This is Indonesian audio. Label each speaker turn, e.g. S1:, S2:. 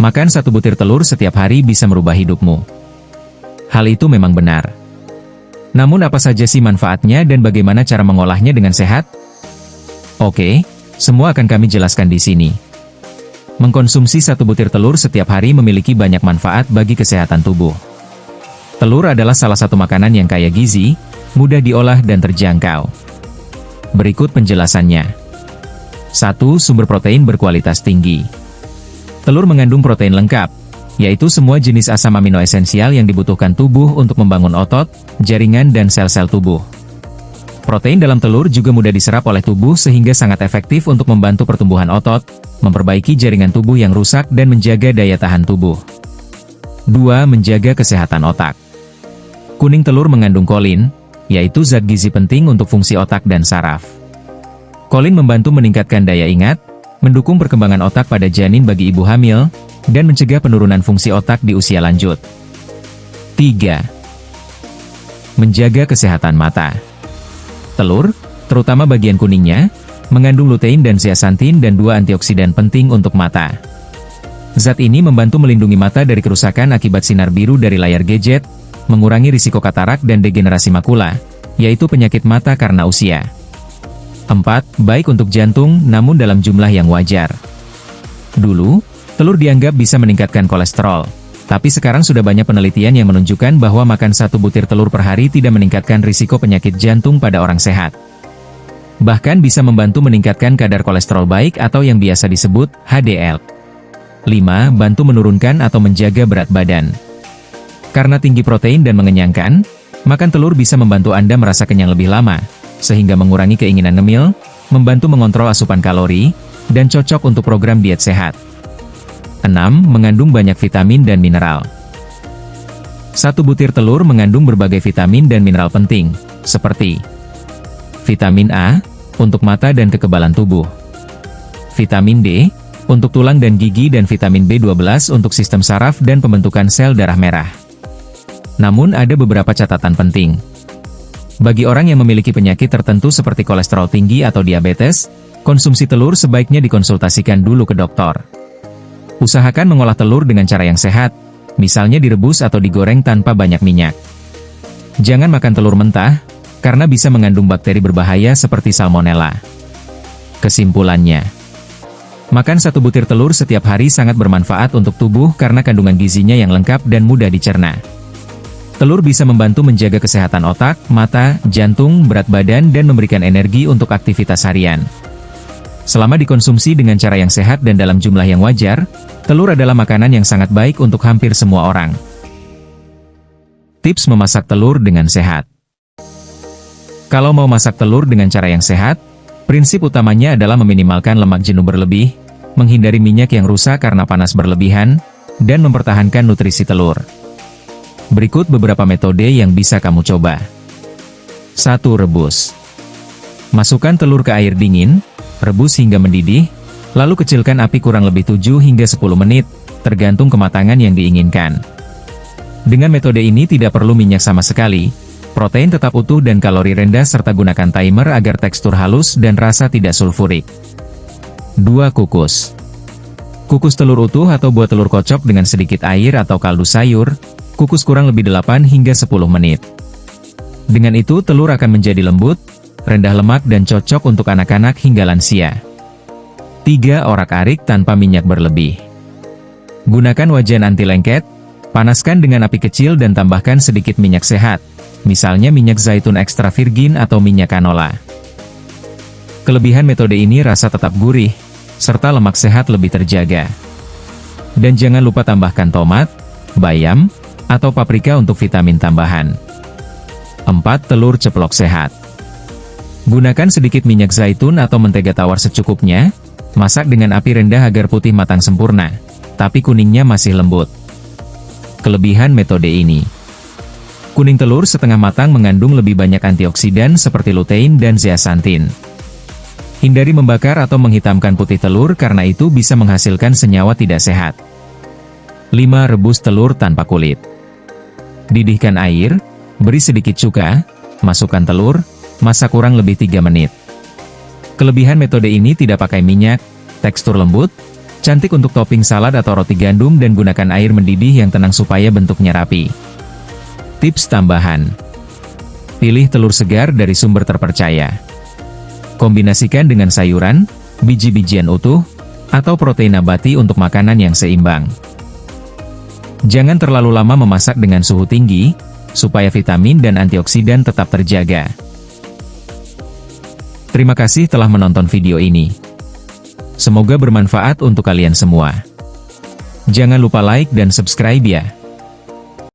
S1: Makan satu butir telur setiap hari bisa merubah hidupmu. Hal itu memang benar. Namun apa saja sih manfaatnya dan bagaimana cara mengolahnya dengan sehat? Oke, semua akan kami jelaskan di sini. Mengkonsumsi satu butir telur setiap hari memiliki banyak manfaat bagi kesehatan tubuh. Telur adalah salah satu makanan yang kaya gizi, mudah diolah dan terjangkau. Berikut penjelasannya. 1. Sumber protein berkualitas tinggi. Telur mengandung protein lengkap, yaitu semua jenis asam amino esensial yang dibutuhkan tubuh untuk membangun otot, jaringan dan sel-sel tubuh. Protein dalam telur juga mudah diserap oleh tubuh sehingga sangat efektif untuk membantu pertumbuhan otot, memperbaiki jaringan tubuh yang rusak dan menjaga daya tahan tubuh. 2. Menjaga kesehatan otak. Kuning telur mengandung kolin, yaitu zat gizi penting untuk fungsi otak dan saraf. Kolin membantu meningkatkan daya ingat, mendukung perkembangan otak pada janin bagi ibu hamil, dan mencegah penurunan fungsi otak di usia lanjut. 3. Menjaga kesehatan mata. Telur, terutama bagian kuningnya, mengandung lutein dan zeaxanthin dan 2 antioksidan penting untuk mata. Zat ini membantu melindungi mata dari kerusakan akibat sinar biru dari layar gadget, mengurangi risiko katarak dan degenerasi makula, yaitu penyakit mata karena usia. 4. Baik untuk jantung namun dalam jumlah yang wajar. Dulu, telur dianggap bisa meningkatkan kolesterol, tapi sekarang sudah banyak penelitian yang menunjukkan bahwa makan satu butir telur per hari tidak meningkatkan risiko penyakit jantung pada orang sehat. Bahkan bisa membantu meningkatkan kadar kolesterol baik atau yang biasa disebut HDL. 5. Bantu menurunkan atau menjaga berat badan. Karena tinggi protein dan mengenyangkan, makan telur bisa membantu Anda merasa kenyang lebih lama, sehingga mengurangi keinginan ngemil, membantu mengontrol asupan kalori, dan cocok untuk program diet sehat. 6. Mengandung banyak vitamin dan mineral. Satu butir telur mengandung berbagai vitamin dan mineral penting, seperti vitamin A, untuk mata dan kekebalan tubuh, vitamin D, untuk tulang dan gigi dan vitamin B12 untuk sistem saraf dan pembentukan sel darah merah. Namun ada beberapa catatan penting. Bagi orang yang memiliki penyakit tertentu seperti kolesterol tinggi atau diabetes, konsumsi telur sebaiknya dikonsultasikan dulu ke dokter. Usahakan mengolah telur dengan cara yang sehat, misalnya direbus atau digoreng tanpa banyak minyak. Jangan makan telur mentah, karena bisa mengandung bakteri berbahaya seperti salmonella. Kesimpulannya, makan satu butir telur setiap hari sangat bermanfaat untuk tubuh karena kandungan gizinya yang lengkap dan mudah dicerna. Telur bisa membantu menjaga kesehatan otak, mata, jantung, berat badan dan memberikan energi untuk aktivitas harian. Selama dikonsumsi dengan cara yang sehat dan dalam jumlah yang wajar, telur adalah makanan yang sangat baik untuk hampir semua orang. Tips memasak telur dengan sehat. Kalau mau masak telur dengan cara yang sehat, prinsip utamanya adalah meminimalkan lemak jenuh berlebih, menghindari minyak yang rusak karena panas berlebihan, dan mempertahankan nutrisi telur. Berikut beberapa metode yang bisa kamu coba. 1. Rebus. Masukkan telur ke air dingin, rebus hingga mendidih, lalu kecilkan api kurang lebih 7 hingga 10 menit, tergantung kematangan yang diinginkan. Dengan metode ini tidak perlu minyak sama sekali, protein tetap utuh dan kalori rendah serta gunakan timer agar tekstur halus dan rasa tidak sulfurik. 2. Kukus. Kukus telur utuh atau buat telur kocok dengan sedikit air atau kaldu sayur, kukus kurang lebih 8 hingga 10 menit. Dengan itu telur akan menjadi lembut, rendah lemak dan cocok untuk anak-anak hingga lansia. 3. Orak-arik tanpa minyak berlebih. Gunakan wajan anti lengket, panaskan dengan api kecil dan tambahkan sedikit minyak sehat, misalnya minyak zaitun ekstra virgin atau minyak canola. Kelebihan metode ini rasa tetap gurih, serta lemak sehat lebih terjaga. Dan jangan lupa tambahkan tomat, bayam, atau paprika untuk vitamin tambahan. 4. Telur ceplok sehat. Gunakan sedikit minyak zaitun atau mentega tawar secukupnya, masak dengan api rendah agar putih matang sempurna, tapi kuningnya masih lembut. Kelebihan metode ini. Kuning telur setengah matang mengandung lebih banyak antioksidan seperti lutein dan zeaxanthin. Hindari membakar atau menghitamkan putih telur karena itu bisa menghasilkan senyawa tidak sehat. 5. Rebus telur tanpa kulit. Didihkan air, beri sedikit cuka, masukkan telur, masak kurang lebih 3 menit. Kelebihan metode ini tidak pakai minyak, tekstur lembut, Cantik untuk topping salad atau roti gandum dan gunakan air mendidih yang tenang supaya bentuknya rapi. Tips tambahan. Pilih telur segar dari sumber terpercaya. Kombinasikan dengan sayuran, biji-bijian utuh, atau protein nabati untuk makanan yang seimbang. Jangan terlalu lama memasak dengan suhu tinggi, supaya vitamin dan antioksidan tetap terjaga. Terima kasih telah menonton video ini. Semoga bermanfaat untuk kalian semua. Jangan lupa like dan subscribe ya.